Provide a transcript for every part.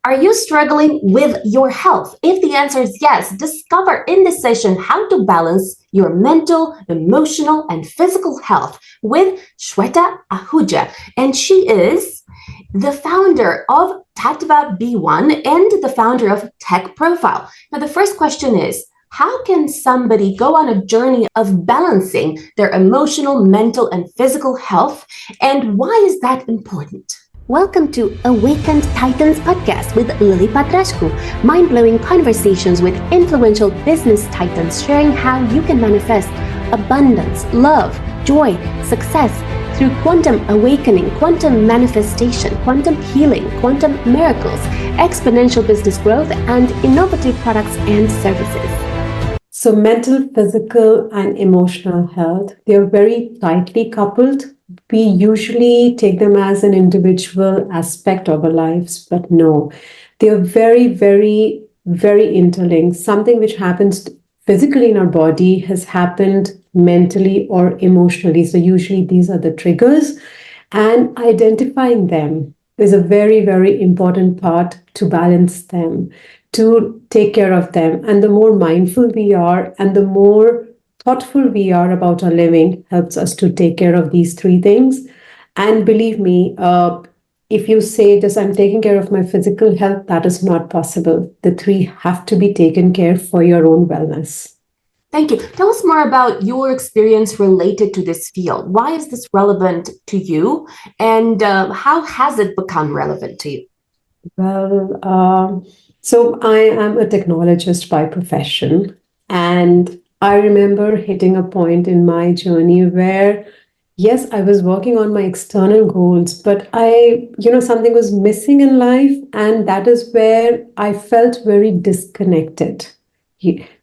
Are you struggling with your health? If the answer is yes, discover in this session how to balance your mental, emotional, and physical health with Shweta Ahuja. And she is the founder of Tatva-BeOne and the founder of Tech Profile. Now, the first question is, how can somebody go on a journey of balancing their emotional, mental, and physical health? And why is that important? Welcome to Awakened Titans podcast with Lily Patrascu, mind-blowing conversations with influential business titans sharing how you can manifest abundance, love, joy, success through quantum awakening, quantum manifestation, quantum healing, quantum miracles, exponential business growth, and innovative products and services. So mental, physical, and emotional health, they're very tightly coupled. We usually take them as an individual aspect of our lives, but no, they're very, very, very interlinked. Something which happens physically in our body has happened mentally or emotionally. So usually these are the triggers, and identifying them is a very, very important part to balance them, to take care of them. And the more mindful we are and the more thoughtful we are about our living helps us to take care of these three things. And believe me, if you say just I'm taking care of my physical health, that is not possible. The three have to be taken care for your own wellness. Thank you. Tell us more about your experience related to this field. Why is this relevant to you? And how has it become relevant to you? Well, so I am a technologist by profession, and I remember hitting a point in my journey where, yes, I was working on my external goals, but something was missing in life. And that is where I felt very disconnected.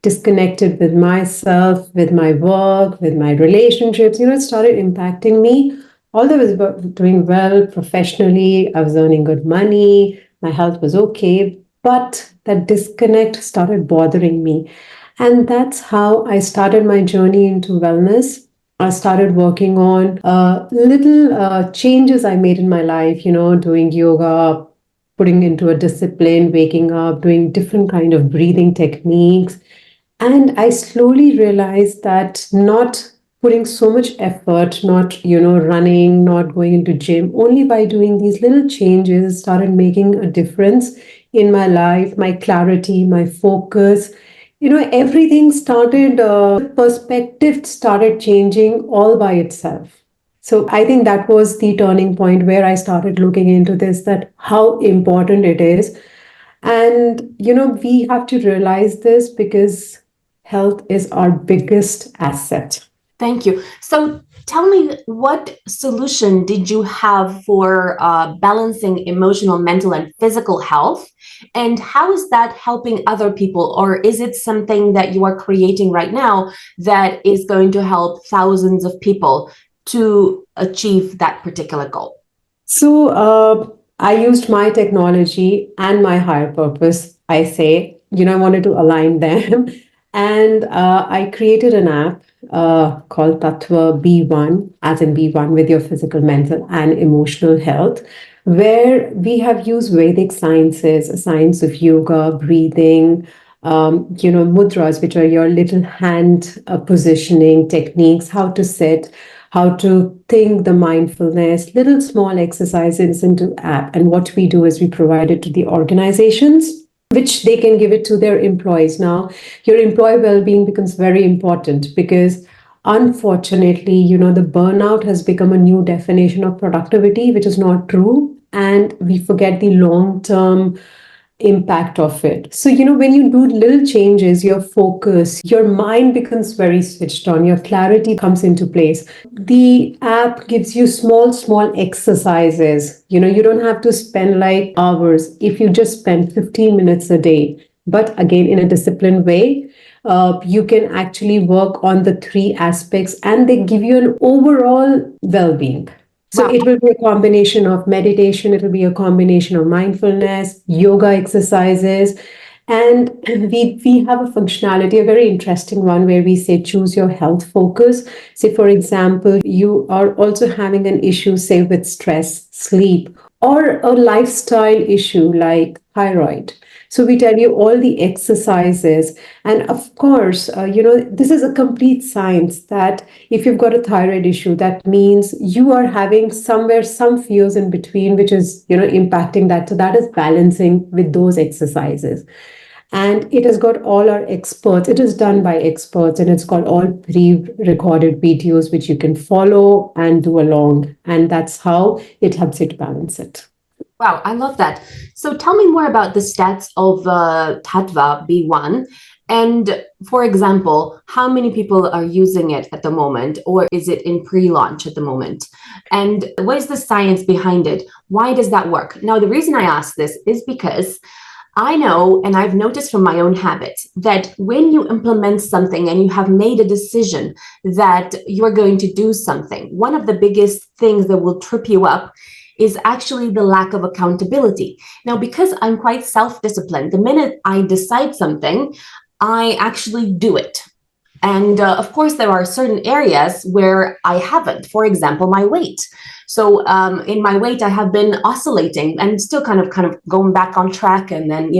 Disconnected with myself, with my work, with my relationships. It started impacting me. Although I was doing well professionally, I was earning good money, my health was okay, but that disconnect started bothering me. And that's how I started my journey into wellness. I started working on little changes I made in my life, doing yoga, putting into a discipline, waking up, doing different kind of breathing techniques. And I slowly realized that not putting so much effort, not, running, not going into gym, only by doing these little changes started making a difference in my life, my clarity, my focus. Everything started, perspective started changing all by itself. So I think that was the turning point where I started looking into this, that how important it is. And, we have to realize this because health is our biggest asset. Thank you. So tell me, what solution did you have for balancing emotional, mental, and physical health? And how is that helping other people? Or is it something that you are creating right now that is going to help thousands of people to achieve that particular goal? So I used my technology and my higher purpose. I say, I wanted to align them. And I created an app called Tatva-BeOne, as in be one with your physical, mental, and emotional health, where we have used Vedic sciences, a science of yoga, breathing, mudras, which are your little hand positioning techniques, how to sit, how to think, the mindfulness, little small exercises into app. And what we do is we provide it to the organizations, which they can give it to their employees. Now, your employee well-being becomes very important because unfortunately, the burnout has become a new definition of productivity, which is not true. And we forget the long-term impact of it. So, when you do little changes, your focus, your mind becomes very switched on, your clarity comes into place. The app gives you small exercises. You don't have to spend like hours if you just spend 15 minutes a day. But again, in a disciplined way, you can actually work on the three aspects and they give you an overall well-being. So it will be a combination of meditation, it will be a combination of mindfulness, yoga exercises, and we have a functionality, a very interesting one, where we say choose your health focus. Say, for example, you are also having an issue, say, with stress, sleep, or a lifestyle issue like thyroid. So we tell you all the exercises. And of course, this is a complete science that if you've got a thyroid issue, that means you are having somewhere some fears in between, which is, impacting that. So that is balancing with those exercises. And it has got all our experts. It is done by experts, and it's got all pre-recorded videos which you can follow and do along. And that's how it helps you to balance it. Wow, I love that. So tell me more about the stats of Tatva-BeOne. And for example, how many people are using it at the moment, or is it in pre-launch at the moment? And what is the science behind it? Why does that work? Now, the reason I ask this is because I know, and I've noticed from my own habits, that when you implement something and you have made a decision that you're going to do something, one of the biggest things that will trip you up is actually the lack of accountability. Now, because I'm quite self-disciplined, the minute I decide something, I actually do it. And of course, there are certain areas where I haven't. For example, my weight. So in my weight, I have been oscillating and still kind of going back on track, and then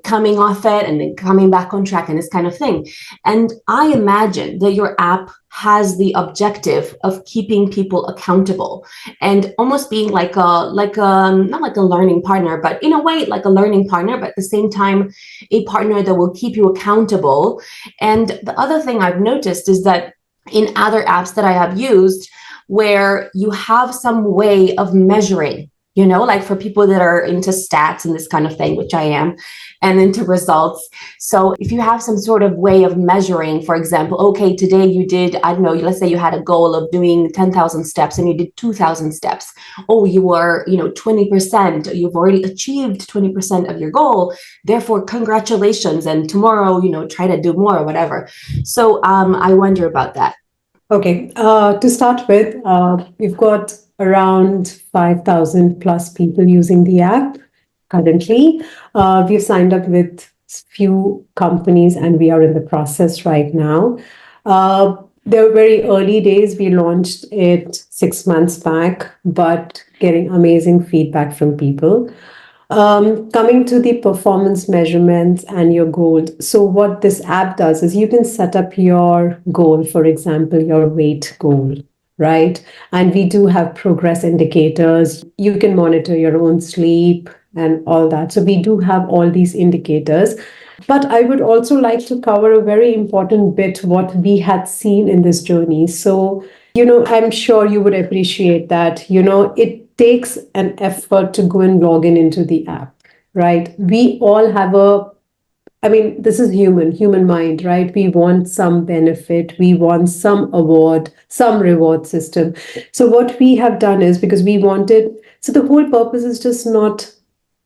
coming off it and then coming back on track, and this kind of thing. And I imagine that your app has the objective of keeping people accountable and almost being like a not like a learning partner, but in a way like a learning partner, but at the same time a partner that will keep you accountable. And the other thing I've noticed is that in other apps that I have used, where you have some way of measuring, like for people that are into stats and this kind of thing, which I am, and into results. So if you have some sort of way of measuring, for example, okay, today you did, I don't know, let's say you had a goal of doing 10,000 steps and you did 2,000 steps. Oh, you were, 20%, you've already achieved 20% of your goal. Therefore, congratulations. And tomorrow, try to do more or whatever. So I wonder about that. Okay, to start with, we've got around 5,000 plus people using the app currently. We've signed up with few companies and we are in the process right now. They're very early days. We launched it 6 months back, but getting amazing feedback from people. Coming to the performance measurements and your goals. So what this app does is you can set up your goal, for example, your weight goal, right? And we do have progress indicators. You can monitor your own sleep and all that. So we do have all these indicators. But I would also like to cover a very important bit, what we had seen in this journey. So, I'm sure you would appreciate that, it takes an effort to go and log in into the app, right? We all have this is human mind, right? We want some benefit, we want some award, some reward system. So what we have done is, because so the whole purpose is just not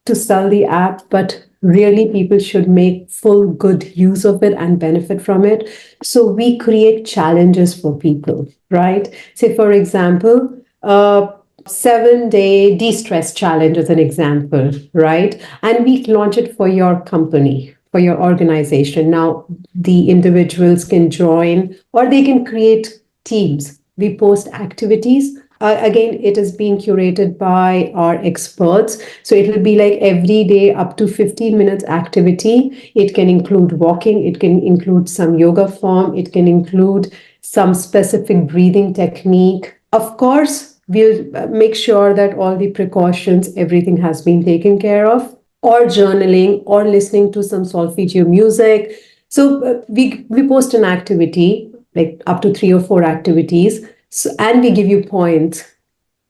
to sell the app, but really people should make full good use of it and benefit from it. So we create challenges for people, right? Say, for example, 7-day de-stress challenge as an example, right? And we launch it for your company, for your organization. Now, the individuals can join or they can create teams. We post activities. Again, it is being curated by our experts. So it will be like every day up to 15 minutes activity. It can include walking. It can include some yoga form. It can include some specific breathing technique. Of course, we'll make sure that all the precautions, everything has been taken care of, or journaling or listening to some solfeggio music. So we post an activity, like up to 3 or 4 activities. So, and we give you points,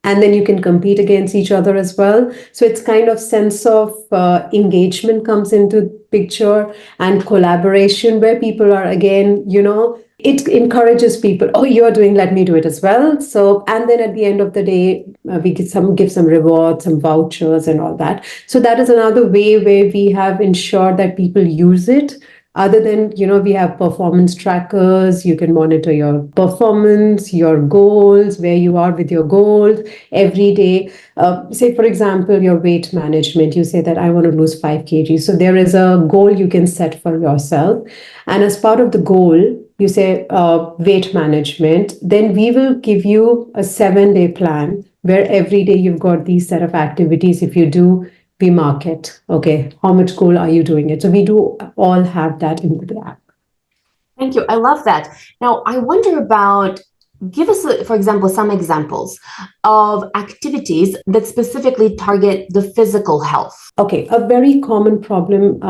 and then you can compete against each other as well. So it's kind of sense of engagement comes into picture, and collaboration, where people are again, it encourages people. Oh, you're doing, let me do it as well. So, and then at the end of the day, we give some rewards, some vouchers and all that. So that is another way where we have ensured that people use it. Other than, we have performance trackers. You can monitor your performance, your goals, where you are with your goals every day. Say, for example, your weight management. You say that I want to lose 5 kg. So there is a goal you can set for yourself. And as part of the goal, you say weight management, then we will give you a 7-day plan where every day you've got these set of activities. If you do, we mark it. Okay, how much goal are you doing it? So we do all have that in the app. Thank you. I love that. Now, I wonder about, give us, for example, some examples of activities that specifically target the physical health. Okay, a very common problem,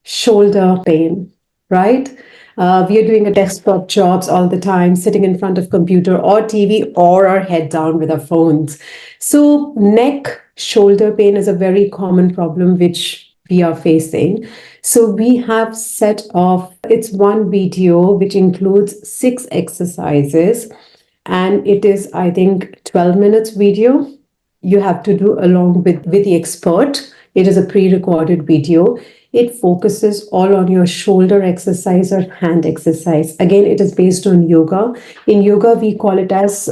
shoulder pain, right? We are doing a desktop jobs all the time, sitting in front of computer or TV or our head down with our phones. So neck, shoulder pain is a very common problem which we are facing. So we have set of, it's one video which includes 6 exercises, and it is, I think, 12 minutes video you have to do along with the expert. It is a pre-recorded video. It focuses all on your shoulder exercise or hand exercise. Again, it is based on yoga. In yoga, we call it as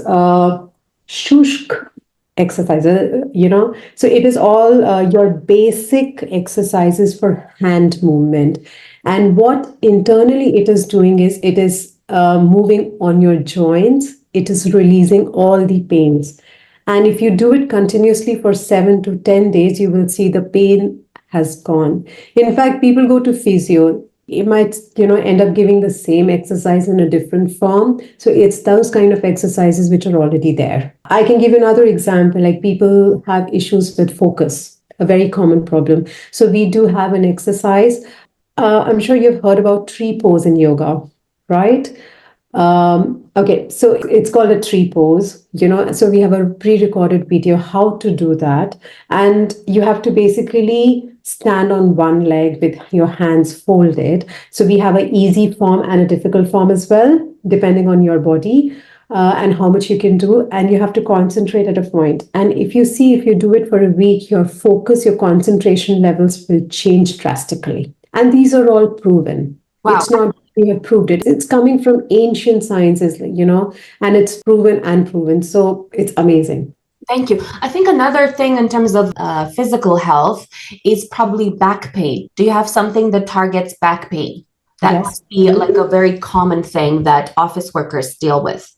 shushk exercise, So it is all your basic exercises for hand movement. And what internally it is doing is it is moving on your joints. It is releasing all the pains. And if you do it continuously for 7 to 10 days, you will see the pain has gone. In fact, people go to physio. It might, end up giving the same exercise in a different form. So it's those kind of exercises which are already there. I can give you another example, like people have issues with focus, a very common problem. So we do have an exercise. I'm sure you've heard about tree pose in yoga, right? Okay, so it's called a tree pose, so we have a pre-recorded video how to do that. And you have to basically stand on one leg with your hands folded. So we have an easy form and a difficult form as well, depending on your body and how much you can do. And you have to concentrate at a point. And if you do it for a week, your focus, your concentration levels will change drastically. And these are all proven. Wow. It's not we have proved it. It's coming from ancient sciences, and it's proven and proven. So it's amazing. Thank you. I think another thing in terms of physical health is probably back pain. Do you have something that targets back pain? That must be like a very common thing that office workers deal with.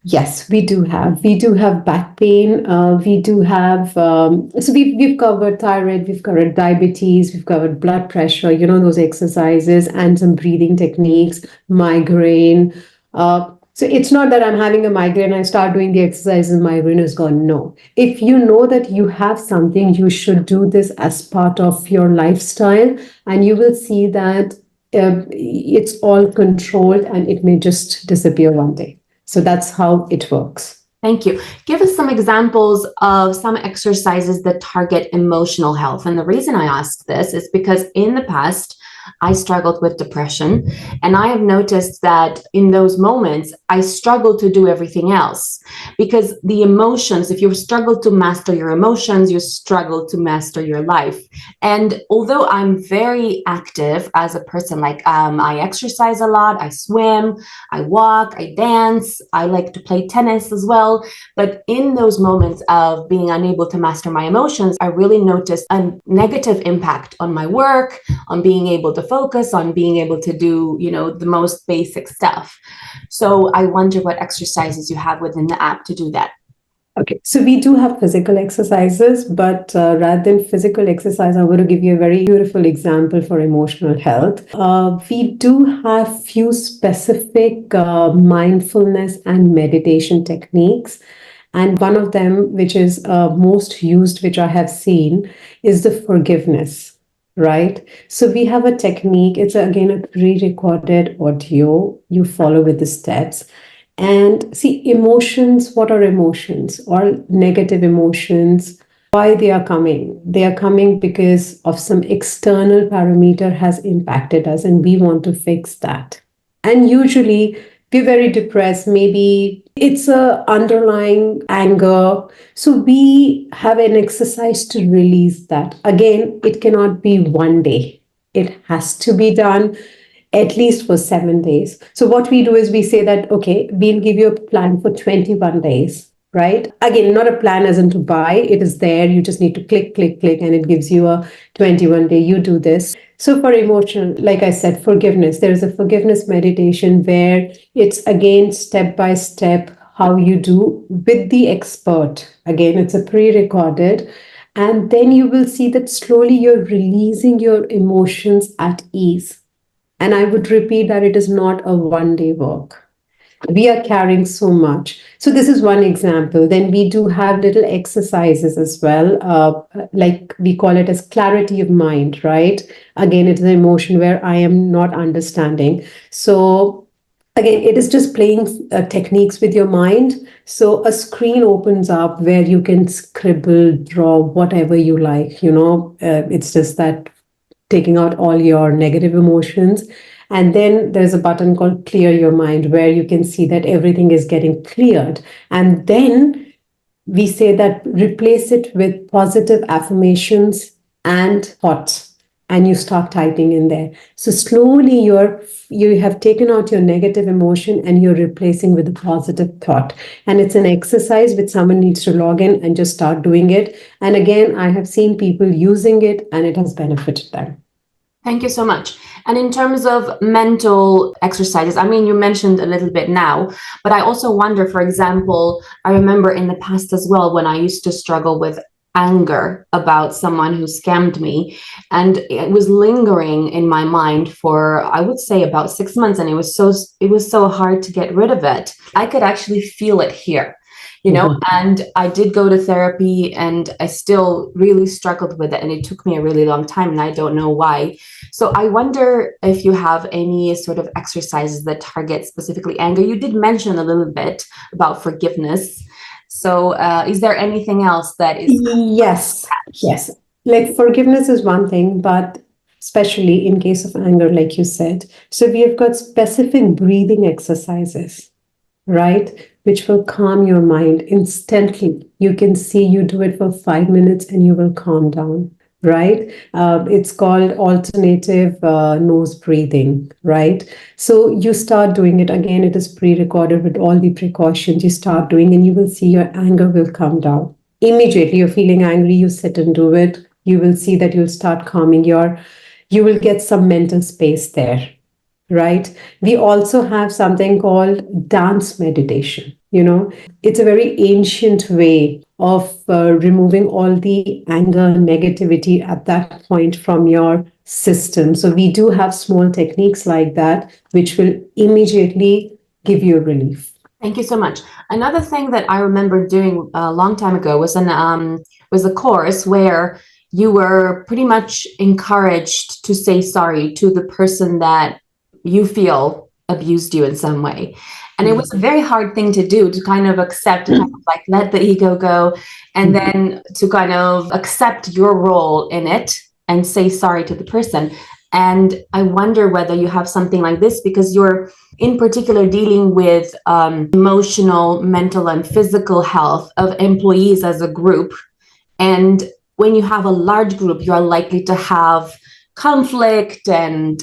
Yes, we do have. We do have back pain. We do have. So we've covered thyroid. We've covered diabetes. We've covered blood pressure. Those exercises and some breathing techniques. Migraine. So it's not that I'm having a migraine, I start doing the exercises, and migraine is gone. No. If you know that you have something, you should do this as part of your lifestyle, and you will see that it's all controlled, and it may just disappear one day. So that's how it works. Thank you. Give us some examples of some exercises that target emotional health. And the reason I ask this is because in the past, I struggled with depression, and I have noticed that in those moments, I struggle to do everything else because the emotions, if you struggle to master your emotions, you struggle to master your life. And although I'm very active as a person, like I exercise a lot, I swim, I walk, I dance, I like to play tennis as well. But in those moments of being unable to master my emotions, I really noticed a negative impact on my work, on being able to focus, on being able to do, the most basic stuff. So I wonder what exercises you have within the app to do that. Okay, so we do have physical exercises, but rather than physical exercise, I'm going to give you a very beautiful example for emotional health. We do have few specific mindfulness and meditation techniques. And one of them, which is most used, which I have seen, is the forgiveness. Right. So we have a technique. It's again a pre-recorded audio. You follow with the steps. And see, emotions, what are emotions or negative emotions? Why they are coming? They are coming because of some external parameter has impacted us and we want to fix that. And usually we're very depressed. Maybe it's a underlying anger. So we have an exercise to release that. Again, it cannot be one day. It has to be done at least for 7 days. So what we do is we say that, okay, we'll give you a plan for 21 days, right? Again, not a plan as in to buy. It is there. You just need to click, click, click, and it gives you a 21 day. You do this. So for emotional, like I said, forgiveness, there is a forgiveness meditation where it's again step by step how you do with the expert. Again, it's a pre-recorded. And then you will see that slowly you're releasing your emotions at ease. And I would repeat that it is not a one-day work. We are carrying so much. So this is one example. Then we do have little exercises as well, like we call it as clarity of mind, right? Again, it's an emotion where I am not understanding. So again, it is just playing techniques with your mind. So a screen opens up where you can scribble, draw, whatever you like. It's just that taking out all your negative emotions. And then there's a button called Clear Your Mind, where you can see that everything is getting cleared. And then we say that replace it with positive affirmations and thoughts. And you start typing in there. So slowly you have taken out your negative emotion and you're replacing with a positive thought. And it's an exercise which someone needs to log in and just start doing it. And again, I have seen people using it and it has benefited them. Thank you so much. And in terms of mental exercises, I mean, you mentioned a little bit now, but I also wonder, for example, I remember in the past as well, when I used to struggle with anger about someone who scammed me, and it was lingering in my mind for, I would say, about 6 months, and it was so hard to get rid of it. I could actually feel it here. And I did go to therapy and I still really struggled with it. And it took me a really long time and I don't know why. So I wonder if you have any sort of exercises that target specifically anger. You did mention a little bit about forgiveness. So is there anything else that is? Yes. Like forgiveness is one thing, but especially in case of anger, like you said. So we have got specific breathing exercises, right? Which will calm your mind instantly. You can see you do it for 5 minutes and you will calm down, right? It's called alternative nose breathing, right? So you start doing it again. It is pre-recorded with all the precautions. You start doing and you will see your anger will come down. Immediately you're feeling angry, you sit and do it. You will see that you'll start calming you will get some mental space there, right? We also have something called dance meditation. It's a very ancient way of removing all the anger, negativity at that point from your system. So we do have small techniques like that, which will immediately give you relief. Thank you so much. Another thing that I remember doing a long time ago was a course where you were pretty much encouraged to say sorry to the person that you feel abused you in some way. And it was a very hard thing to do, to kind of accept, to kind of like let the ego go, and then to kind of accept your role in it and say sorry to the person. And I wonder whether you have something like this, because you're in particular dealing with emotional, mental, and physical health of employees as a group. And when you have a large group, you're likely to have conflict and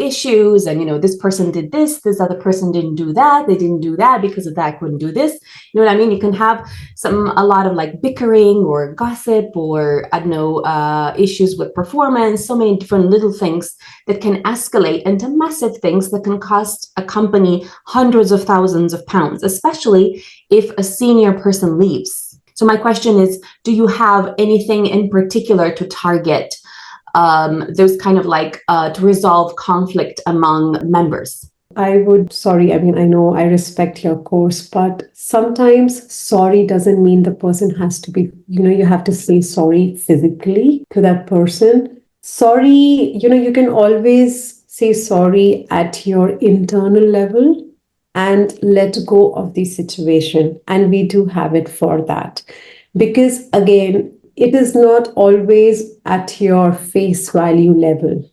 issues, and this person did this other person didn't do that, they didn't do that because of that, I couldn't do this. You know what I mean? You can have a lot of like bickering or gossip, or I don't know, issues with performance, so many different little things that can escalate into massive things that can cost a company hundreds of thousands of pounds, especially if a senior person leaves. So my question is, do you have anything in particular to target those kind of like to resolve conflict among members? I mean, I know I respect your course, but sometimes sorry doesn't mean the person has to be, you have to say sorry physically to that person. Sorry, you can always say sorry at your internal level and let go of the situation. And we do have it for that. Because again, it is not always at your face value level.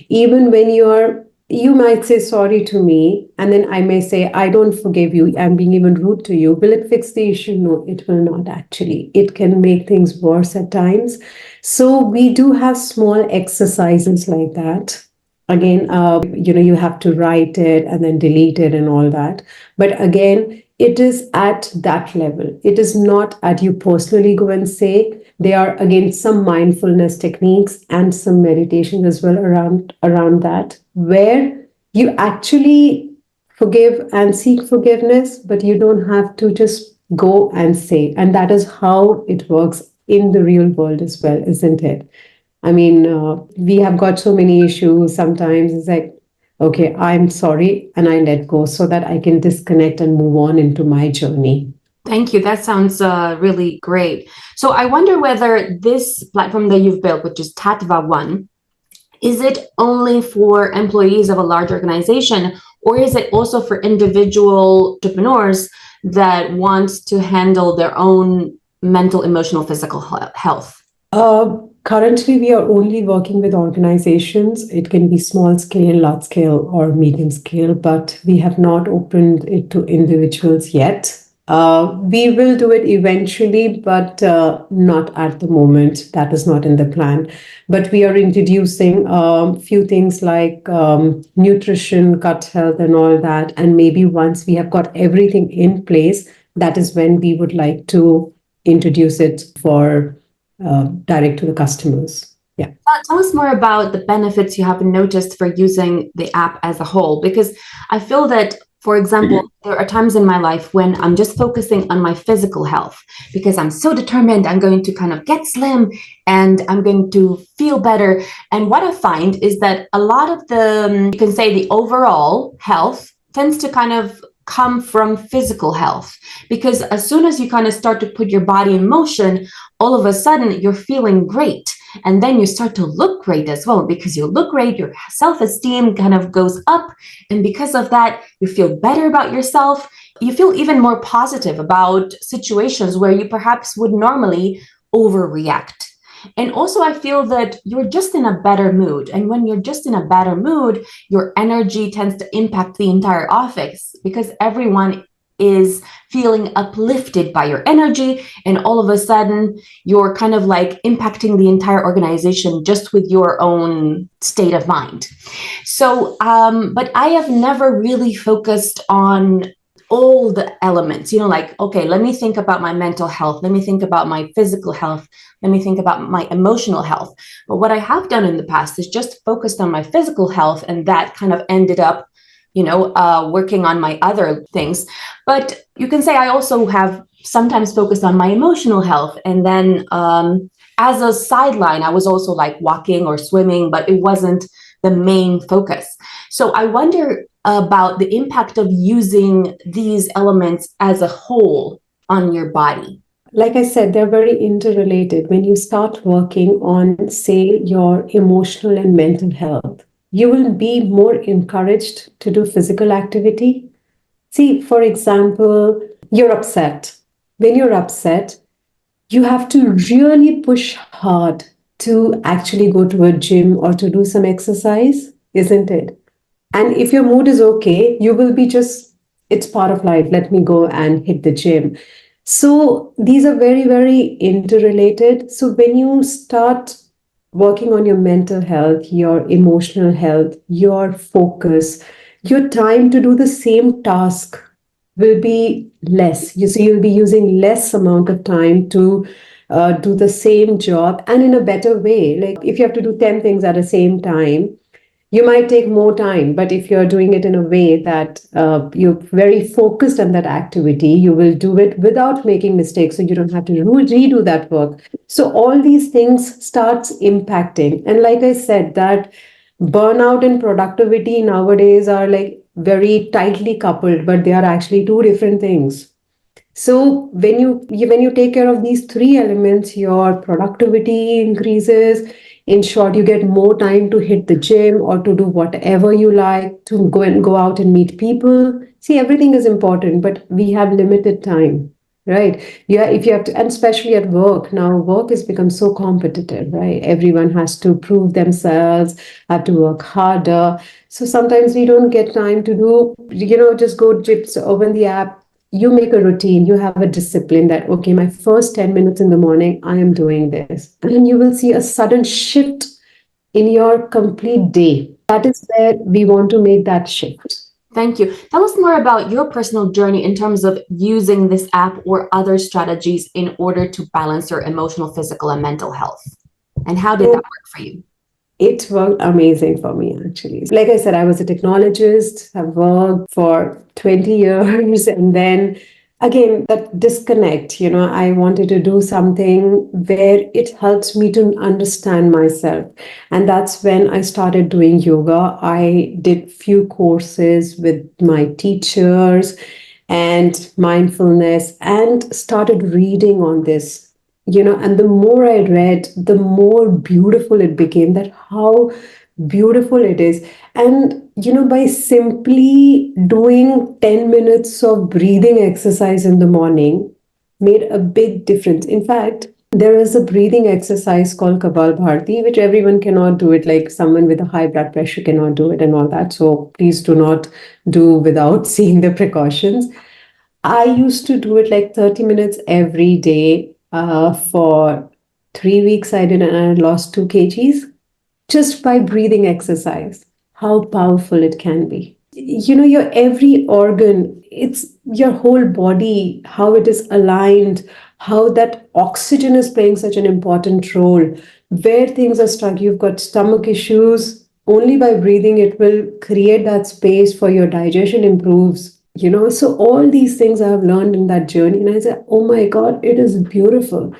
Even when you might say sorry to me, and then I may say, I don't forgive you, I'm being even rude to you. Will it fix the issue? No, it will not actually. It can make things worse at times. So we do have small exercises like that. Again, you have to write it and then delete it and all that. But again, it is at that level. It is not at you personally go and say. There are again some mindfulness techniques and some meditation as well around that, where you actually forgive and seek forgiveness, but you don't have to just go and say. And that is how it works in the real world as well, isn't it? I mean, we have got so many issues. Sometimes it's like, okay, I'm sorry, and I let go so that I can disconnect and move on into my journey. Thank you. That sounds really great. So I wonder whether this platform that you've built, which is Tatva-BeOne, is it only for employees of a large organization, or is it also for individual entrepreneurs that want to handle their own mental, emotional, physical health? Currently, we are only working with organizations. It can be small scale, large scale, or medium scale, but we have not opened it to individuals yet. We will do it eventually, but not at the moment. That is not in the plan. But we are introducing a few things like nutrition, gut health, and all that. And maybe once we have got everything in place, that is when we would like to introduce it for direct to the customers. Yeah. Tell us more about the benefits you have noticed for using the app as a whole, because I feel that, for example, there are times in my life when I'm just focusing on my physical health because I'm so determined I'm going to kind of get slim and I'm going to feel better. And what I find is that a lot of the, you can say, the overall health tends to kind of come from physical health, because as soon as you kind of start to put your body in motion, all of a sudden you're feeling great. And then you start to look great as well. Because you look great, your self-esteem kind of goes up. And because of that, you feel better about yourself. You feel even more positive about situations where you perhaps would normally overreact. And also, I feel that you're just in a better mood. And when you're just in a better mood, your energy tends to impact the entire office because everyone is feeling uplifted by your energy, and all of a sudden you're kind of like impacting the entire organization just with your own state of mind. So but I have never really focused on all the elements, like, okay, let me think about my mental health, let me think about my physical health, let me think about my emotional health. But what I have done in the past is just focused on my physical health, and that kind of ended up working on my other things. But you can say I also have sometimes focused on my emotional health. And then as a sideline, I was also like walking or swimming, but it wasn't the main focus. So I wonder about the impact of using these elements as a whole on your body. Like I said, they're very interrelated. When you start working on, say, your emotional and mental health, you will be more encouraged to do physical activity. See, for example, you're upset. When you're upset, you have to really push hard to actually go to a gym or to do some exercise, isn't it? And if your mood is okay, you will be just, it's part of life. Let me go and hit the gym. So these are very, very interrelated. So when you start working on your mental health, your emotional health, your focus, your time to do the same task will be less. You see, you'll be using less amount of time to do the same job and in a better way. Like if you have to do 10 things at the same time, you might take more time, but if you're doing it in a way that you're very focused on that activity, you will do it without making mistakes, so you don't have to redo that work. So all these things starts impacting. And like I said, that burnout and productivity nowadays are like very tightly coupled, but they are actually two different things. So when you take care of these three elements, your productivity increases. In short, you get more time to hit the gym or to do whatever you like, to go out and meet people. See, everything is important, but we have limited time, right? Yeah, if you have to, and especially at work, now work has become so competitive, right? Everyone has to prove themselves, have to work harder. So sometimes we don't get time to do, just go just open the app. You make a routine, you have a discipline that, okay, my first 10 minutes in the morning, I am doing this. And you will see a sudden shift in your complete day. That is where we want to make that shift. Thank you. Tell us more about your personal journey in terms of using this app or other strategies in order to balance your emotional, physical, and mental health. And how did that work for you? It worked amazing for me, actually. Like I said, I was a technologist, I've worked for 20 years, and then again, that disconnect, I wanted to do something where it helps me to understand myself. And that's when I started doing yoga. I did few courses with my teachers and mindfulness and started reading on this, and the more I read, the more beautiful it became, that how beautiful it is. And by simply doing 10 minutes of breathing exercise in the morning made a big difference. In fact, there is a breathing exercise called Kapalbhati, which everyone cannot do it, like someone with a high blood pressure cannot do it and all that. So please do not do without seeing the precautions. I used to do it like 30 minutes every day for 3 weeks. I did, and I lost 2 kgs just by breathing exercise. How powerful it can be. Your every organ, it's your whole body, how it is aligned, how that oxygen is playing such an important role. Where things are stuck, you've got stomach issues, only by breathing, it will create that space for your digestion improves. So all these things I have learned in that journey, and I said, oh my God, it is beautiful.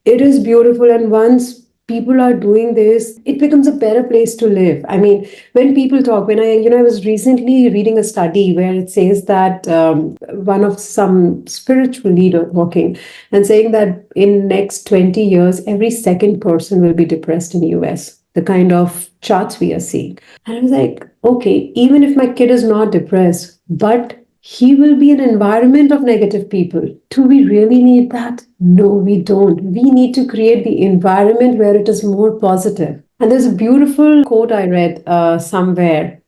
It is beautiful. And once people are doing this, it becomes a better place to live. I mean, when people talk, I was recently reading a study where it says that one of some spiritual leader walking and saying that in next 20 years, every second person will be depressed in US, the kind of charts we are seeing. And I was like, okay, even if my kid is not depressed, but he will be an environment of negative people. Do we really need that? No, we don't. We need to create the environment where it is more positive. And there's a beautiful quote I read somewhere.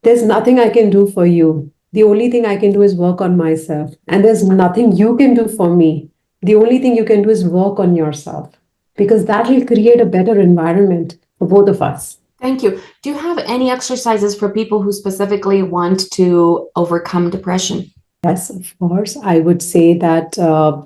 There's nothing I can do for you. The only thing I can do is work on myself. And there's nothing you can do for me. The only thing you can do is work on yourself, because that will create a better environment for both of us. Thank you. Do you have any exercises for people who specifically want to overcome depression? Yes, of course. I would say that,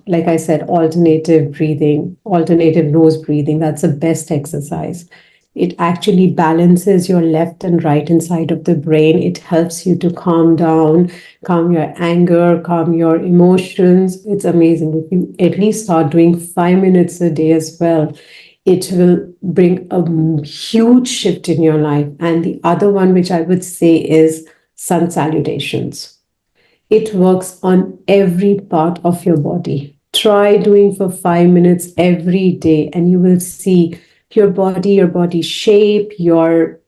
like I said, alternative breathing, alternative nose breathing, that's the best exercise. It actually balances your left and right hand side of the brain. It helps you to calm down, calm your anger, calm your emotions. It's amazing. If you at least start doing 5 minutes a day as well, it will bring a huge shift in your life. And the other one, which I would say, is sun salutations. It works on every part of your body. Try doing for 5 minutes every day, and you will see your body shape, your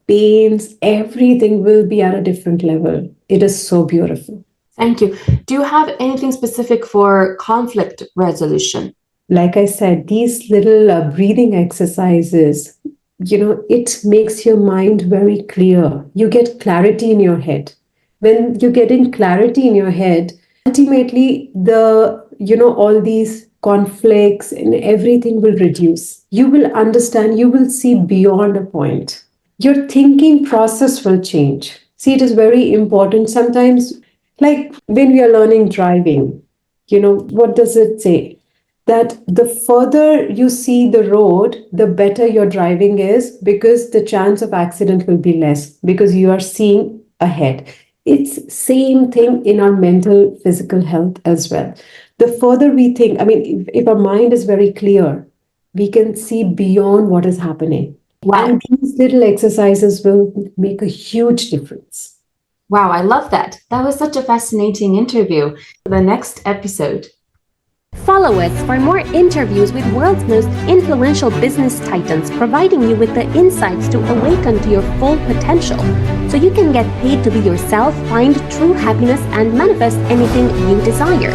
pains, everything will be at a different level. It is so beautiful. Thank you. Do you have anything specific for conflict resolution? Like I said, these little breathing exercises, it makes your mind very clear. You get clarity in your head. When you're getting clarity in your head, ultimately all these conflicts and everything will reduce. You will understand, you will see beyond a point. Your thinking process will change. See, it is very important. Sometimes, like when we are learning driving, what does it say? That the further you see the road, the better your driving is, because the chance of accident will be less because you are seeing ahead. It's same thing in our mental, physical health as well. The further we think, I mean, if our mind is very clear, we can see beyond what is happening. Wow. And these little exercises will make a huge difference. Wow, I love that. That was such a fascinating interview. The next episode. Follow us for more interviews with world's most influential business titans, providing you with the insights to awaken to your full potential, so you can get paid to be yourself, find true happiness, and manifest anything you desire.